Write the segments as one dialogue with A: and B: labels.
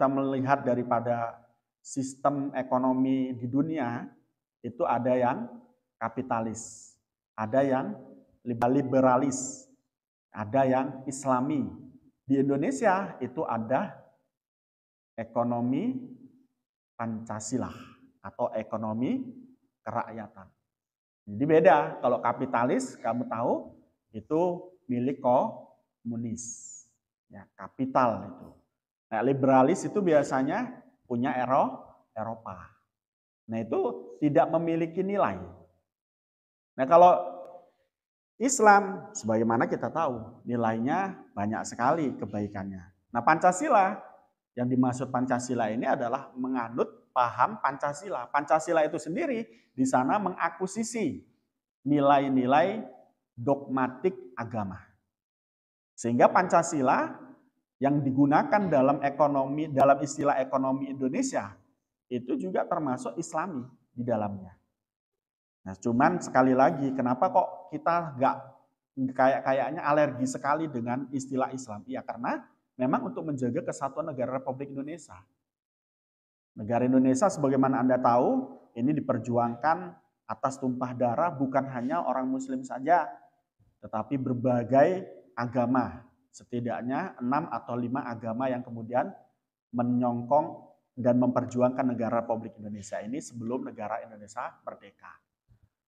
A: kita melihat daripada sistem ekonomi di dunia, itu ada yang kapitalis, ada yang liberalis, ada yang islami. Di Indonesia itu ada ekonomi Pancasila atau ekonomi kerakyatan. Jadi beda, kalau kapitalis kamu tahu itu milik komunis. Ya, kapital itu. Nah, liberalis itu biasanya punya Eropa. Nah, itu tidak memiliki nilai. Nah, kalau Islam, sebagaimana kita tahu, nilainya banyak sekali kebaikannya. Nah, Pancasila, yang dimaksud Pancasila ini adalah menganut paham Pancasila. Pancasila itu sendiri di sana mengakuisisi nilai-nilai dogmatik agama. Sehingga Pancasila yang digunakan dalam istilah ekonomi Indonesia itu juga termasuk Islami di dalamnya. Nah, cuman sekali lagi, kenapa kok kita nggak kayaknya alergi sekali dengan istilah Islam? Ya karena memang untuk menjaga kesatuan negara Republik Indonesia. Negara Indonesia sebagaimana Anda tahu, ini diperjuangkan atas tumpah darah bukan hanya orang Muslim saja, tetapi berbagai agama. Setidaknya 6 atau 5 agama yang kemudian menyongkong dan memperjuangkan negara Republik Indonesia ini sebelum negara Indonesia merdeka.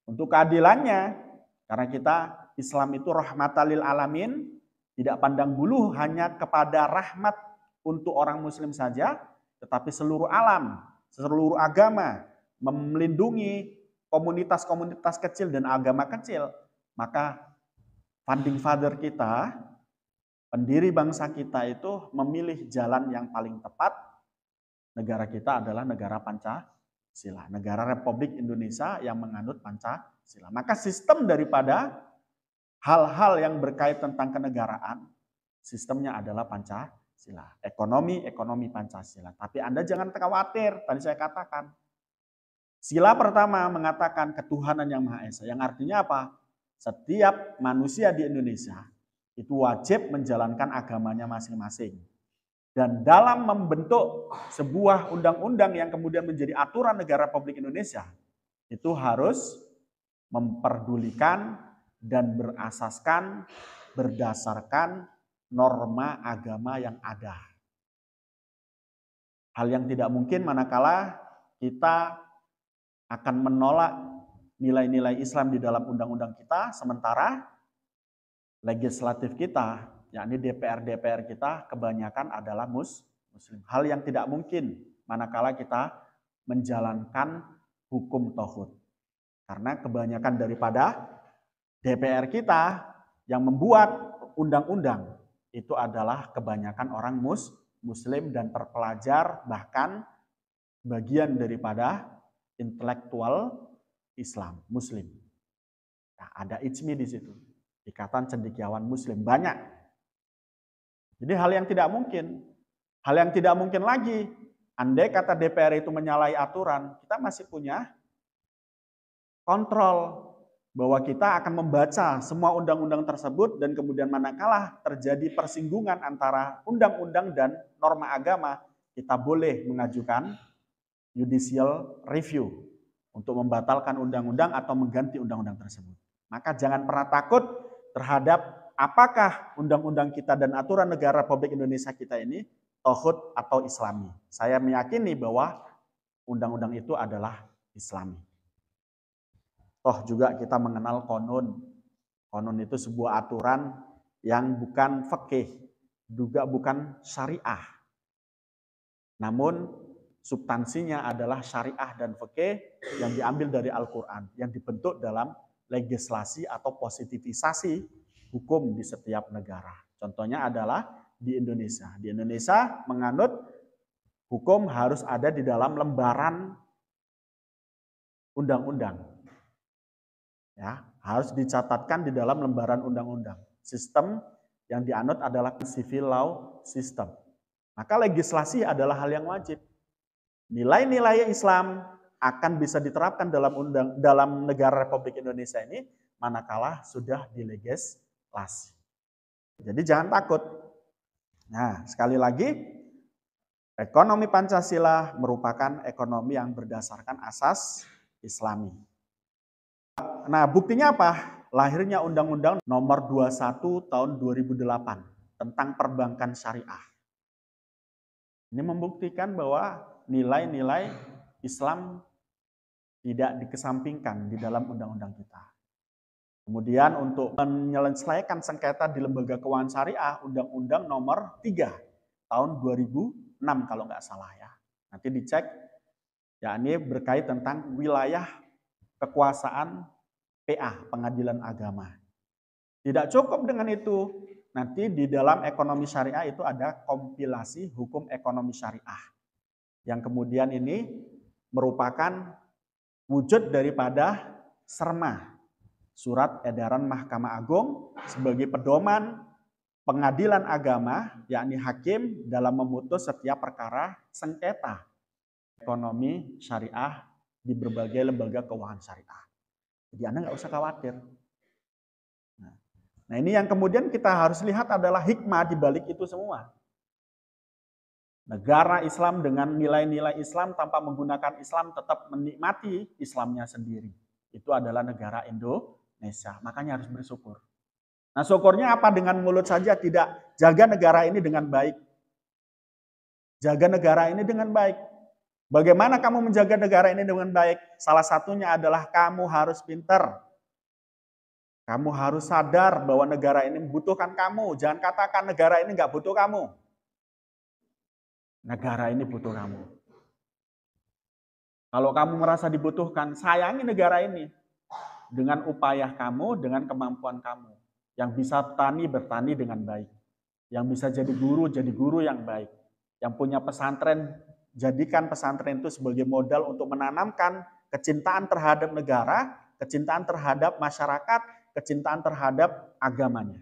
A: Untuk keadilannya, karena kita Islam itu rahmatan lil alamin, tidak pandang bulu hanya kepada rahmat untuk orang Muslim saja, tetapi seluruh alam, seluruh agama, melindungi komunitas-komunitas kecil dan agama kecil. Maka founding father kita, pendiri bangsa kita itu memilih jalan yang paling tepat. Negara kita adalah negara Pancasila, negara Republik Indonesia yang menganut Pancasila. Maka sistem daripada hal-hal yang berkait tentang kenegaraan, sistemnya adalah Pancasila. Ekonomi Pancasila. Tapi Anda jangan khawatir, tadi saya katakan. Sila pertama mengatakan ketuhanan yang Maha Esa, yang artinya apa? Setiap manusia di Indonesia itu wajib menjalankan agamanya masing-masing. Dan dalam membentuk sebuah undang-undang yang kemudian menjadi aturan negara Republik Indonesia, itu harus memperdulikan dan berdasarkan norma agama yang ada. Hal yang tidak mungkin manakala kita akan menolak nilai-nilai Islam di dalam undang-undang kita, sementara legislatif kita, yakni DPR kita kebanyakan adalah Muslim. Hal yang tidak mungkin manakala kita menjalankan hukum tauhid. Karena kebanyakan daripada DPR kita yang membuat undang-undang itu adalah kebanyakan orang Muslim dan terpelajar, bahkan bagian daripada intelektual Islam, Muslim. Nah, ada ICMI di situ. Ikatan Cendekiawan Muslim, banyak. Jadi hal yang tidak mungkin. Hal yang tidak mungkin lagi, andai kata DPR itu menyalahi aturan, kita masih punya kontrol bahwa kita akan membaca semua undang-undang tersebut dan kemudian manakala terjadi persinggungan antara undang-undang dan norma agama, kita boleh mengajukan judicial review untuk membatalkan undang-undang atau mengganti undang-undang tersebut. Maka jangan pernah takut terhadap apakah undang-undang kita dan aturan negara Republik Indonesia kita ini tauhid atau Islami. Saya meyakini bahwa undang-undang itu adalah Islami. Toh juga kita mengenal konun. Konun itu sebuah aturan yang bukan fikih, juga bukan syariah. Namun substansinya adalah syariah dan fikih yang diambil dari Al-Quran, yang dibentuk dalam legislasi atau positivisasi hukum di setiap negara. Contohnya adalah di Indonesia. Di Indonesia menganut hukum harus ada di dalam lembaran undang-undang. Ya, harus dicatatkan di dalam lembaran undang-undang. Sistem yang dianut adalah civil law system. Maka legislasi adalah hal yang wajib. Nilai-nilai Islam akan bisa diterapkan dalam negara Republik Indonesia ini manakala sudah dilegislasi. Jadi jangan takut. Nah, sekali lagi Ekonomi Pancasila merupakan ekonomi yang berdasarkan asas Islami. Nah, buktinya apa? Lahirnya Undang-Undang Nomor 21 Tahun 2008 tentang perbankan syariah. Ini membuktikan bahwa nilai-nilai Islam tidak dikesampingkan di dalam undang-undang kita. Kemudian untuk menyelesaikan sengketa di lembaga keuangan syariah, Undang-Undang Nomor 3 Tahun 2006 kalau nggak salah ya. Nanti dicek, yakni berkait tentang wilayah kekuasaan PA, Pengadilan Agama. Tidak cukup dengan itu, nanti di dalam ekonomi syariah itu ada kompilasi hukum ekonomi syariah. Yang kemudian ini merupakan wujud daripada SERMA, Surat Edaran Mahkamah Agung sebagai pedoman pengadilan agama, yakni hakim dalam memutus setiap perkara sengketa ekonomi syariah di berbagai lembaga keuangan syariah. Jadi Anda nggak usah khawatir. Nah ini yang kemudian kita harus lihat adalah hikmah di balik itu semua. Negara Islam dengan nilai-nilai Islam tanpa menggunakan Islam tetap menikmati Islamnya sendiri. Itu adalah negara Indonesia. Makanya harus bersyukur. Nah syukurnya apa? Dengan mulut saja tidak. Jaga negara ini dengan baik. Jaga negara ini dengan baik. Bagaimana kamu menjaga negara ini dengan baik? Salah satunya adalah kamu harus pintar. Kamu harus sadar bahwa negara ini membutuhkan kamu. Jangan katakan negara ini nggak butuh kamu. Negara ini butuh kamu. Kalau kamu merasa dibutuhkan, sayangi negara ini. Dengan upaya kamu, dengan kemampuan kamu. Yang bisa bertani dengan baik. Yang bisa jadi guru yang baik. Yang punya pesantren, jadikan pesantren itu sebagai modal untuk menanamkan kecintaan terhadap negara, kecintaan terhadap masyarakat, kecintaan terhadap agamanya.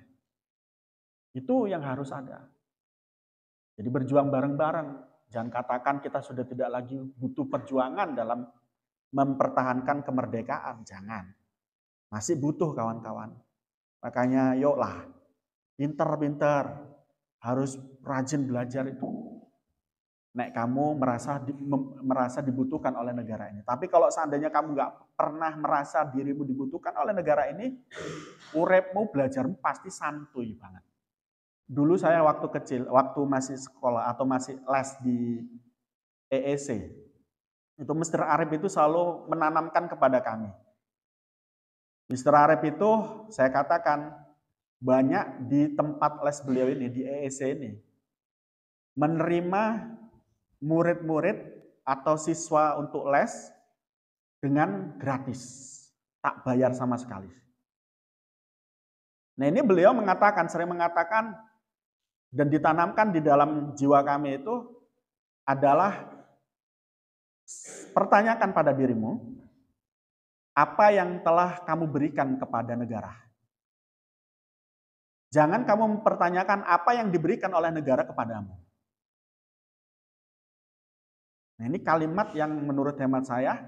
A: Itu yang harus ada. Jadi berjuang bareng-bareng. Jangan katakan kita sudah tidak lagi butuh perjuangan dalam mempertahankan kemerdekaan. Jangan. Masih butuh kawan-kawan. Makanya yuklah, pintar-pintar. Harus rajin belajar itu. Nek kamu merasa dibutuhkan oleh negara ini. Tapi kalau seandainya kamu nggak pernah merasa dirimu dibutuhkan oleh negara ini, urepmu, belajarmu pasti santuy banget. Dulu saya waktu kecil, waktu masih sekolah atau masih les di EEC, itu Mr. Arif itu selalu menanamkan kepada kami. Mr. Arif itu saya katakan banyak di tempat les beliau ini, di EEC ini, menerima murid-murid atau siswa untuk les dengan gratis, tak bayar sama sekali. Nah ini beliau sering mengatakan, dan ditanamkan di dalam jiwa kami itu adalah pertanyakan pada dirimu, apa yang telah kamu berikan kepada negara? Jangan kamu mempertanyakan apa yang diberikan oleh negara kepadamu. Nah ini kalimat yang menurut hemat saya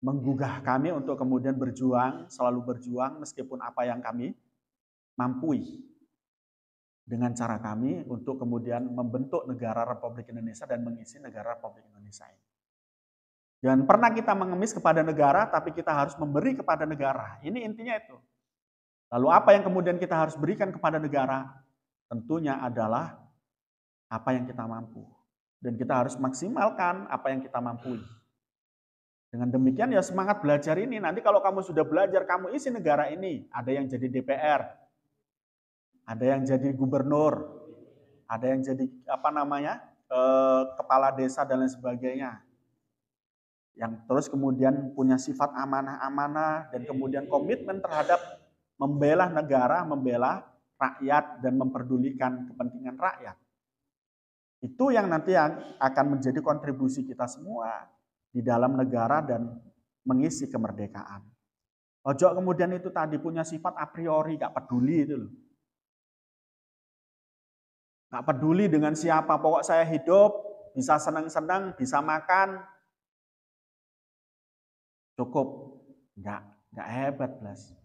A: menggugah kami untuk kemudian berjuang, selalu berjuang meskipun apa yang kami mampu dengan cara kami untuk kemudian membentuk negara Republik Indonesia dan mengisi negara Republik Indonesia ini. Jangan pernah kita mengemis kepada negara, tapi kita harus memberi kepada negara. Ini intinya itu. Lalu apa yang kemudian kita harus berikan kepada negara? Tentunya adalah apa yang kita mampu. Dan kita harus maksimalkan apa yang kita mampu. Dengan demikian ya semangat belajar ini. Nanti kalau kamu sudah belajar, kamu isi negara ini. Ada yang jadi DPR, ada yang jadi gubernur, ada yang jadi kepala desa dan lain sebagainya. Yang terus kemudian punya sifat amanah-amanah dan kemudian komitmen terhadap membela negara, membela rakyat dan memperdulikan kepentingan rakyat. Itu yang nanti akan menjadi kontribusi kita semua di dalam negara dan mengisi kemerdekaan. Ojo kemudian itu tadi punya sifat a priori, gak peduli itu loh. Gak peduli dengan siapa, pokok saya hidup, bisa senang-senang, bisa makan, cukup. Enggak hebat, Blas.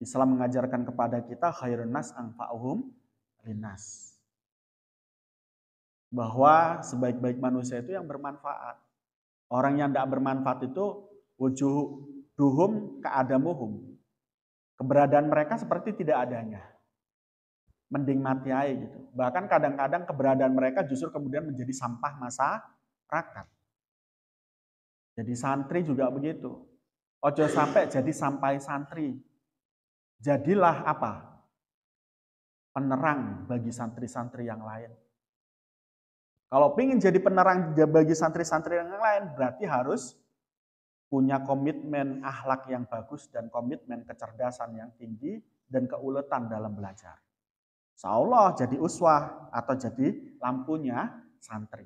A: Islam mengajarkan kepada kita khairun nas anfa'uhum linnas. bahwa sebaik-baik manusia itu yang bermanfaat. Orang yang tidak bermanfaat itu wujuduhum ka'adamuhum. Keberadaan mereka seperti tidak adanya. Mending mati aja gitu. Bahkan kadang-kadang keberadaan mereka justru kemudian menjadi sampah masyarakat. Jadi santri juga begitu. Ojo sampai jadi sampai santri. Jadilah apa? Penerang bagi santri-santri yang lain. Kalau ingin jadi penerang bagi santri-santri yang lain, berarti harus punya komitmen akhlak yang bagus dan komitmen kecerdasan yang tinggi dan keuletan dalam belajar. Insya Allah jadi uswah atau jadi lampunya santri.